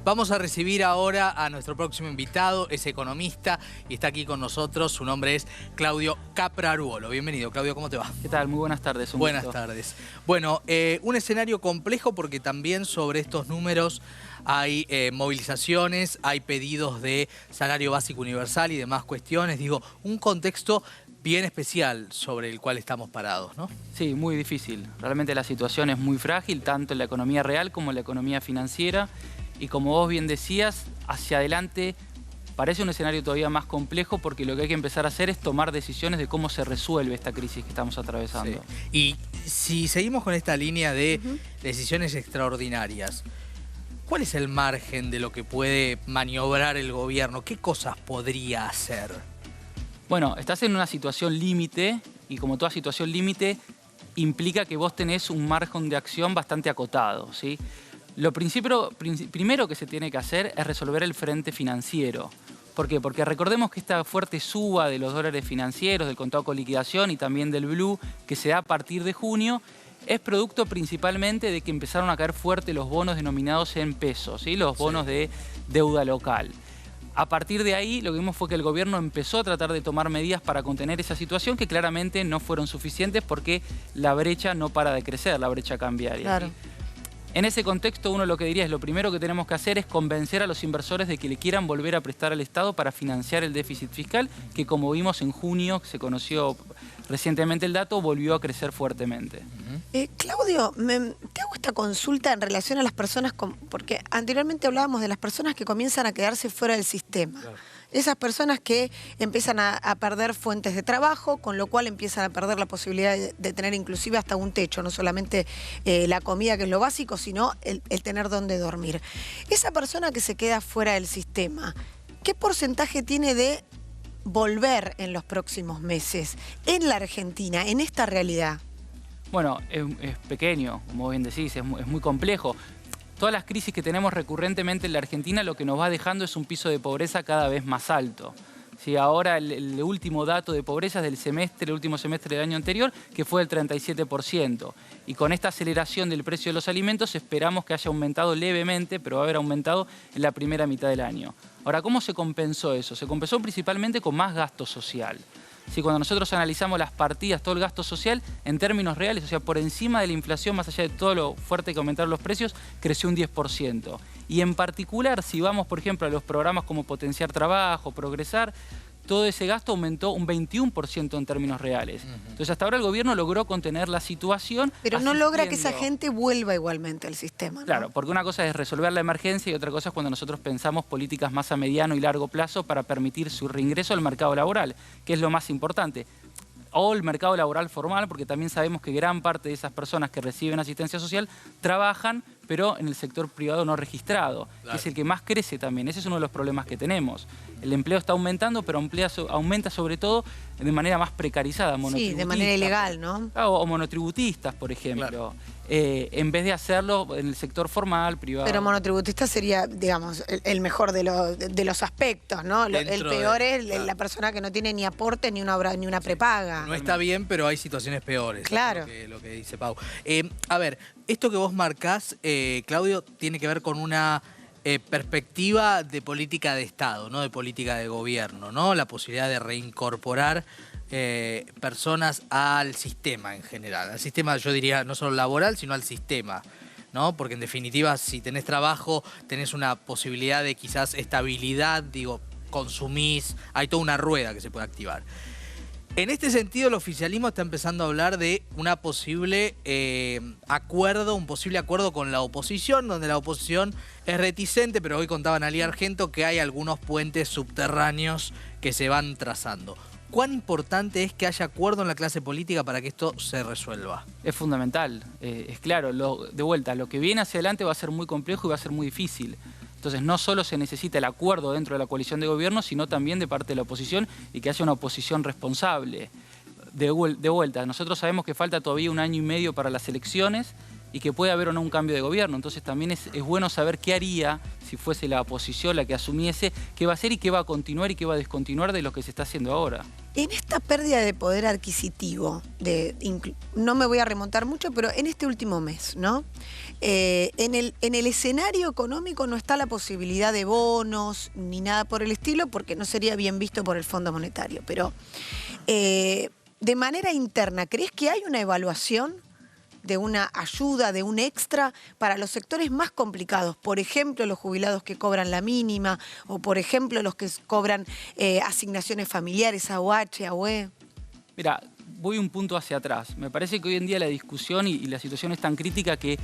Vamos a recibir ahora a nuestro próximo invitado, es economista y está aquí con nosotros. Su nombre es Claudio Capraruolo. Bienvenido, Claudio, ¿cómo te va? ¿Qué tal? Muy buenas tardes. Buenas tardes. Bueno, un escenario complejo porque también sobre estos números hay movilizaciones, hay pedidos de salario básico universal y demás cuestiones. Digo, un contexto bien especial sobre el cual estamos parados, ¿no? Sí, muy difícil. Realmente la situación es muy frágil, tanto en la economía real como en la economía financiera. Y como vos bien decías, hacia adelante parece un escenario todavía más complejo porque lo que hay que empezar a hacer es tomar decisiones de cómo se resuelve esta crisis que estamos atravesando. Sí. Y si seguimos con esta línea de decisiones extraordinarias, ¿cuál es el margen de lo que puede maniobrar el gobierno? ¿Qué cosas podría hacer? Bueno, estás en una situación límite y como toda situación límite implica que vos tenés un margen de acción bastante acotado, ¿sí? Lo primero que se tiene que hacer es resolver el frente financiero. ¿Por qué? Porque recordemos que esta fuerte suba de los dólares financieros, del contado con liquidación y también del blue que se da a partir de junio es producto principalmente de que empezaron a caer fuerte los bonos denominados en pesos, ¿sí? Los bonos de deuda local. A partir de ahí, lo que vimos fue que el gobierno empezó a tratar de tomar medidas para contener esa situación que claramente no fueron suficientes porque la brecha no para de crecer, la brecha cambiaria. Claro. ¿Sí? En ese contexto, uno lo que diría es lo primero que tenemos que hacer es convencer a los inversores de que le quieran volver a prestar al Estado para financiar el déficit fiscal, que como vimos en junio, que se conoció recientemente el dato, volvió a crecer fuertemente. Claudio, te hago esta consulta en relación a las personas, porque anteriormente hablábamos de las personas que comienzan a quedarse fuera del sistema. Claro. Esas personas que empiezan a perder fuentes de trabajo, con lo cual empiezan a perder la posibilidad de tener inclusive hasta un techo, no solamente la comida, que es lo básico, sino el tener dónde dormir. Esa persona que se queda fuera del sistema, ¿qué porcentaje tiene de volver en los próximos meses en la Argentina, en esta realidad? Bueno, es pequeño, como bien decís, es muy complejo. Todas las crisis que tenemos recurrentemente en la Argentina lo que nos va dejando es un piso de pobreza cada vez más alto. Sí, ahora el último dato de pobreza es del último semestre del año anterior, que fue del 37%. Y con esta aceleración del precio de los alimentos esperamos que haya aumentado levemente, pero va a haber aumentado en la primera mitad del año. Ahora, ¿cómo se compensó eso? Se compensó principalmente con más gasto social. Sí, cuando nosotros analizamos las partidas, todo el gasto social, en términos reales, o sea, por encima de la inflación, más allá de todo lo fuerte que aumentaron los precios, creció un 10%. Y en particular, si vamos, por ejemplo, a los programas como Potenciar Trabajo, Progresar, todo ese gasto aumentó un 21% en términos reales. Entonces, hasta ahora el gobierno logró contener la situación. Pero no logra que esa gente vuelva igualmente al sistema, ¿no? Claro, porque una cosa es resolver la emergencia y otra cosa es cuando nosotros pensamos políticas más a mediano y largo plazo para permitir su reingreso al mercado laboral, que es lo más importante. O el mercado laboral formal, porque también sabemos que gran parte de esas personas que reciben asistencia social trabajan, pero en el sector privado no registrado, claro, que es el que más crece también. Ese es uno de los problemas que tenemos. El empleo está aumentando, pero aumenta sobre todo de manera más precarizada. Sí, de manera ilegal, ¿no? O monotributistas, por ejemplo. Claro. En vez de hacerlo en el sector formal, privado. Pero monotributista sería, digamos, el mejor de los aspectos, ¿no? El peor es la persona que no tiene ni aporte ni una prepaga. No está bien, pero hay situaciones peores. Claro. Lo que dice Pau. A ver, esto que vos marcás, Claudio, tiene que ver con una perspectiva de política de Estado, no de política de gobierno, ¿no? La posibilidad de reincorporar personas al sistema en general. Al sistema, yo diría, no solo laboral, sino al sistema, ¿no? Porque en definitiva, si tenés trabajo, tenés una posibilidad de quizás estabilidad, digo, consumís, hay toda una rueda que se puede activar. En este sentido, el oficialismo está empezando a hablar de una posible acuerdo, un posible acuerdo con la oposición, donde la oposición es reticente, pero hoy contaba Analía Argento que hay algunos puentes subterráneos que se van trazando. ¿Cuán importante es que haya acuerdo en la clase política para que esto se resuelva? Es fundamental, es claro, de vuelta, lo que viene hacia adelante va a ser muy complejo y va a ser muy difícil. Entonces no solo se necesita el acuerdo dentro de la coalición de gobierno, sino también de parte de la oposición y que haya una oposición responsable. De vuelta, nosotros sabemos que falta todavía 1 año y medio para las elecciones y que puede haber o no un cambio de gobierno. Entonces también es bueno saber qué haría si fuese la oposición la que asumiese, qué va a hacer y qué va a continuar y qué va a descontinuar de lo que se está haciendo ahora. En esta pérdida de poder adquisitivo, no me voy a remontar mucho, pero en este último mes, ¿no? En el escenario económico no está la posibilidad de bonos ni nada por el estilo, porque no sería bien visto por el Fondo Monetario. Pero de manera interna, ¿crees que hay una evaluación de una ayuda, de un extra para los sectores más complicados? Por ejemplo, los jubilados que cobran la mínima, o por ejemplo, los que cobran asignaciones familiares, AOH, AOE. Mira, voy un punto hacia atrás. Me parece que hoy en día la discusión y la situación es tan crítica que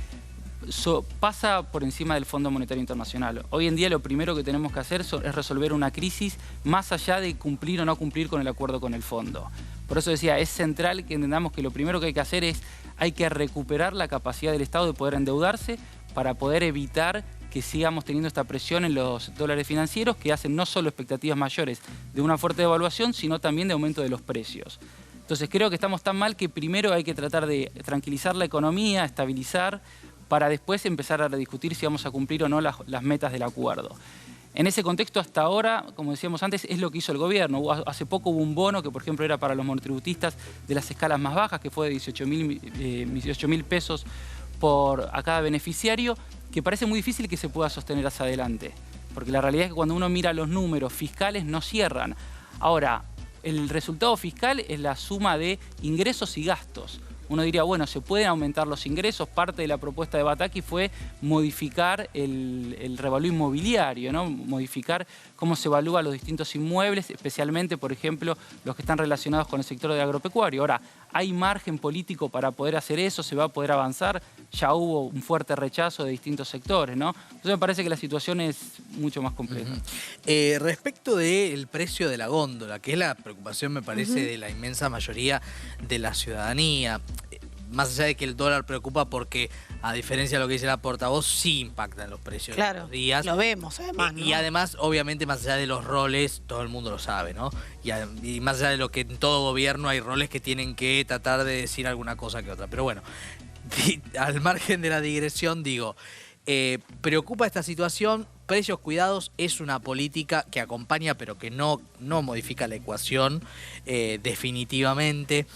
pasa por encima del Fondo Monetario Internacional. Hoy en día lo primero que tenemos que hacer es resolver una crisis más allá de cumplir o no cumplir con el acuerdo con el fondo. Por eso decía, es central que entendamos que lo primero que hay que hacer es hay que recuperar la capacidad del Estado de poder endeudarse para poder evitar que sigamos teniendo esta presión en los dólares financieros que hacen no solo expectativas mayores de una fuerte devaluación, sino también de aumento de los precios. Entonces creo que estamos tan mal que primero hay que tratar de tranquilizar la economía, estabilizar, para después empezar a discutir si vamos a cumplir o no las metas del acuerdo. En ese contexto, hasta ahora, como decíamos antes, es lo que hizo el gobierno. Hace poco hubo un bono que, por ejemplo, era para los monotributistas de las escalas más bajas, que fue de 18.000 pesos a cada beneficiario, que parece muy difícil que se pueda sostener hacia adelante. Porque la realidad es que cuando uno mira los números fiscales no cierran. Ahora, el resultado fiscal es la suma de ingresos y gastos. Uno diría, bueno, se pueden aumentar los ingresos. Parte de la propuesta de Bataki fue modificar el revalúo inmobiliario, ¿no? Modificar cómo se evalúan los distintos inmuebles, especialmente, por ejemplo, los que están relacionados con el sector del agropecuario. Ahora, ¿hay margen político para poder hacer eso? ¿Se va a poder avanzar? Ya hubo un fuerte rechazo de distintos sectores, ¿no? Entonces me parece que la situación es mucho más compleja. Respecto del precio de la góndola, que es la preocupación, me parece, de la inmensa mayoría de la ciudadanía, más allá de que el dólar preocupa porque, a diferencia de lo que dice la portavoz, sí impactan los precios de los días. Lo vemos, además, ¿no? Y además, obviamente, más allá de los roles, todo el mundo lo sabe, ¿no? Y más allá de lo que en todo gobierno hay roles que tienen que tratar de decir alguna cosa que otra. Pero bueno, al margen de la digresión, digo, preocupa esta situación. Precios cuidados es una política que acompaña, pero que no modifica la ecuación definitivamente.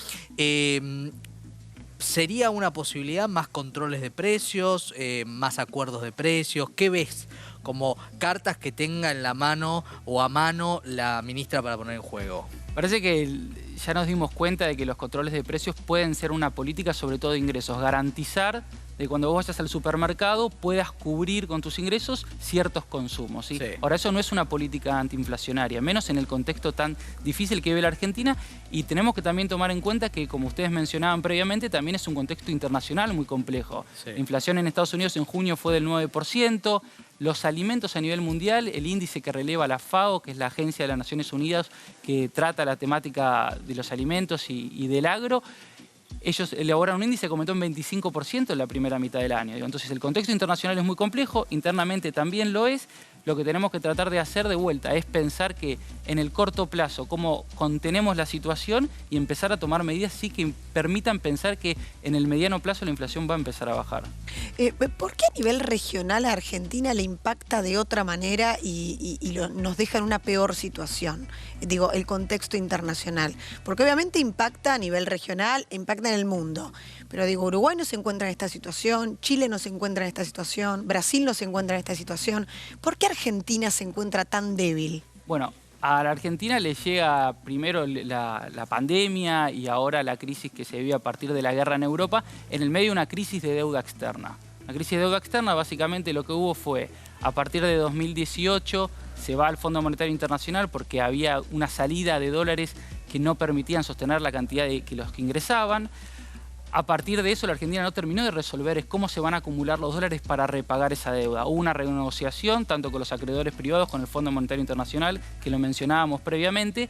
¿Sería una posibilidad más controles de precios, más acuerdos de precios? ¿Qué ves como cartas que tenga en la mano o a mano la ministra para poner en juego? Parece que ya nos dimos cuenta de que los controles de precios pueden ser una política sobre todo de ingresos. Garantizar de cuando vos vayas al supermercado puedas cubrir con tus ingresos ciertos consumos, ¿sí? Ahora, eso no es una política antiinflacionaria, menos en el contexto tan difícil que vive la Argentina, y tenemos que también tomar en cuenta que, como ustedes mencionaban previamente, también es un contexto internacional muy complejo. La inflación en Estados Unidos en junio fue del 9%, los alimentos a nivel mundial, el índice que releva la FAO, que es la Agencia de las Naciones Unidas que trata la temática de los alimentos y del agro, ellos elaboran un índice que aumentó en 25% en la primera mitad del año. Entonces el contexto internacional es muy complejo, internamente también lo es. Lo que tenemos que tratar de hacer de vuelta es pensar que en el corto plazo, cómo contenemos la situación y empezar a tomar medidas sí que permitan pensar que en el mediano plazo la inflación va a empezar a bajar. ¿Por qué a nivel regional a Argentina le impacta de otra manera y nos deja en una peor situación? Digo, el contexto internacional. Porque obviamente impacta a nivel regional, impacta en el mundo. Pero digo, Uruguay no se encuentra en esta situación, Chile no se encuentra en esta situación, Brasil no se encuentra en esta situación. ¿Por qué Argentina se encuentra tan débil? Bueno, a la Argentina le llega primero la pandemia y ahora la crisis que se vive a partir de la guerra en Europa, en el medio de una crisis de deuda externa. La crisis de deuda externa, básicamente lo que hubo fue, a partir de 2018, se va al Fondo Monetario Internacional porque había una salida de dólares que no permitían sostener la cantidad que los que ingresaban. A partir de eso, la Argentina no terminó de resolver cómo se van a acumular los dólares para repagar esa deuda. Hubo una renegociación, tanto con los acreedores privados, con el Fondo Monetario Internacional, que lo mencionábamos previamente,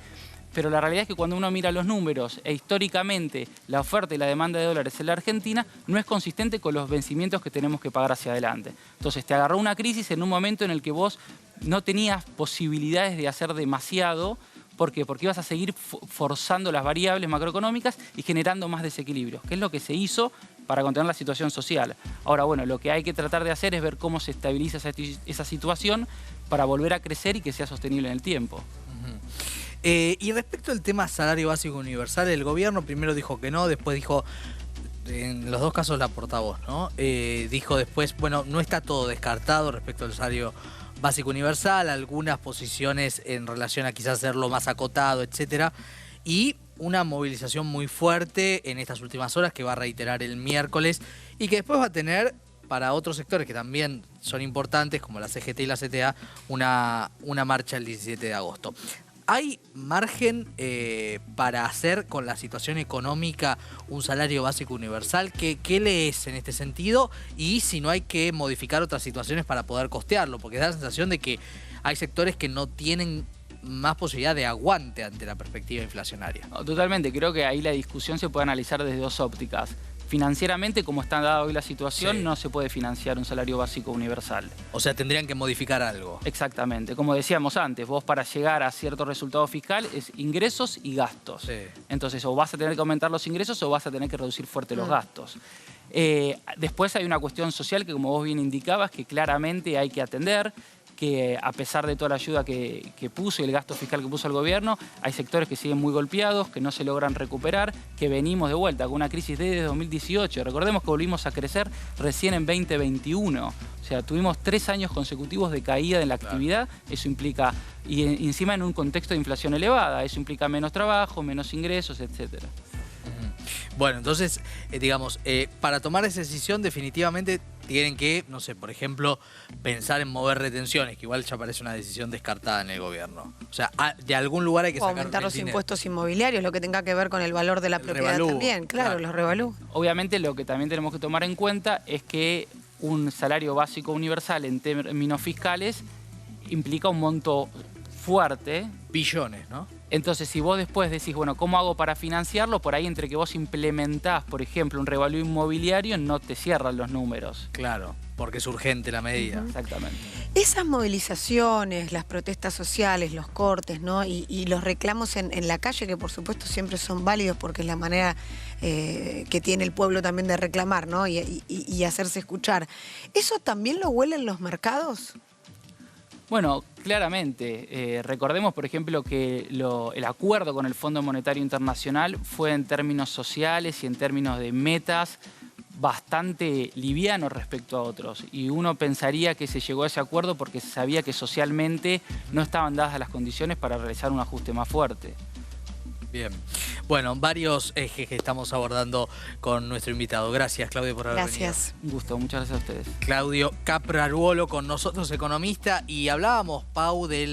pero la realidad es que cuando uno mira los números e históricamente la oferta y la demanda de dólares en la Argentina no es consistente con los vencimientos que tenemos que pagar hacia adelante. Entonces te agarró una crisis en un momento en el que vos no tenías posibilidades de hacer demasiado. ¿Por qué? Porque ibas a seguir forzando las variables macroeconómicas y generando más desequilibrios, que es lo que se hizo para contener la situación social. Ahora, bueno, lo que hay que tratar de hacer es ver cómo se estabiliza esa situación para volver a crecer y que sea sostenible en el tiempo. Y respecto al tema salario básico universal, el gobierno primero dijo que no, después dijo, en los dos casos la portavoz, ¿no? Dijo después, bueno, no está todo descartado respecto al salario básico universal, algunas posiciones en relación a quizás hacerlo más acotado, etcétera, y una movilización muy fuerte en estas últimas horas que va a reiterar el miércoles y que después va a tener para otros sectores que también son importantes, como la CGT y la CTA, una marcha el 17 de agosto. ¿Hay margen para hacer con la situación económica un salario básico universal? ¿Qué lees en este sentido? Y si no hay que modificar otras situaciones para poder costearlo, porque da la sensación de que hay sectores que no tienen más posibilidad de aguante ante la perspectiva inflacionaria. Totalmente, creo que ahí la discusión se puede analizar desde dos ópticas. Financieramente, como está dada hoy la situación, no se puede financiar un salario básico universal. O sea, tendrían que modificar algo. Exactamente. Como decíamos antes, vos para llegar a cierto resultado fiscal es ingresos y gastos. Sí. Entonces, o vas a tener que aumentar los ingresos o vas a tener que reducir fuerte los gastos. Después hay una cuestión social que, como vos bien indicabas, que claramente hay que atender, que a pesar de toda la ayuda que puso y el gasto fiscal que puso el gobierno, hay sectores que siguen muy golpeados, que no se logran recuperar, que venimos de vuelta con una crisis desde 2018. Recordemos que volvimos a crecer recién en 2021. O sea, tuvimos 3 años consecutivos de caída en la actividad. Eso implica, y encima en un contexto de inflación elevada, eso implica menos trabajo, menos ingresos, etcétera. Bueno, entonces, digamos, para tomar esa decisión definitivamente tienen que, no sé, por ejemplo, pensar en mover retenciones, que igual ya parece una decisión descartada en el gobierno. O sea, de algún lugar hay que sacar aumentar los dinero. Impuestos inmobiliarios, lo que tenga que ver con el valor de la propiedad revalúo, también. Claro, los revalúos. Obviamente lo que también tenemos que tomar en cuenta es que un salario básico universal en términos fiscales implica un monto fuerte. Billones, ¿no? Entonces, si vos después decís, bueno, ¿cómo hago para financiarlo? Por ahí, entre que vos implementás, por ejemplo, un revalúo inmobiliario, no te cierran los números. Claro, porque es urgente la medida. Exactamente. Esas movilizaciones, las protestas sociales, los cortes, ¿no? Y los reclamos en la calle, que por supuesto siempre son válidos porque es la manera que tiene el pueblo también de reclamar, ¿no? Y hacerse escuchar. ¿Eso también lo huelen los mercados? Bueno, claramente. Recordemos, por ejemplo, que el acuerdo con el Fondo Monetario Internacional fue en términos sociales y en términos de metas bastante liviano respecto a otros. Y uno pensaría que se llegó a ese acuerdo porque se sabía que socialmente no estaban dadas las condiciones para realizar un ajuste más fuerte. Bien. Bueno, varios ejes que estamos abordando con nuestro invitado. Gracias, Claudio, por haber venido. Gracias. Un gusto, muchas gracias a ustedes. Claudio Capraruolo con nosotros, economista, y hablábamos, Pau, del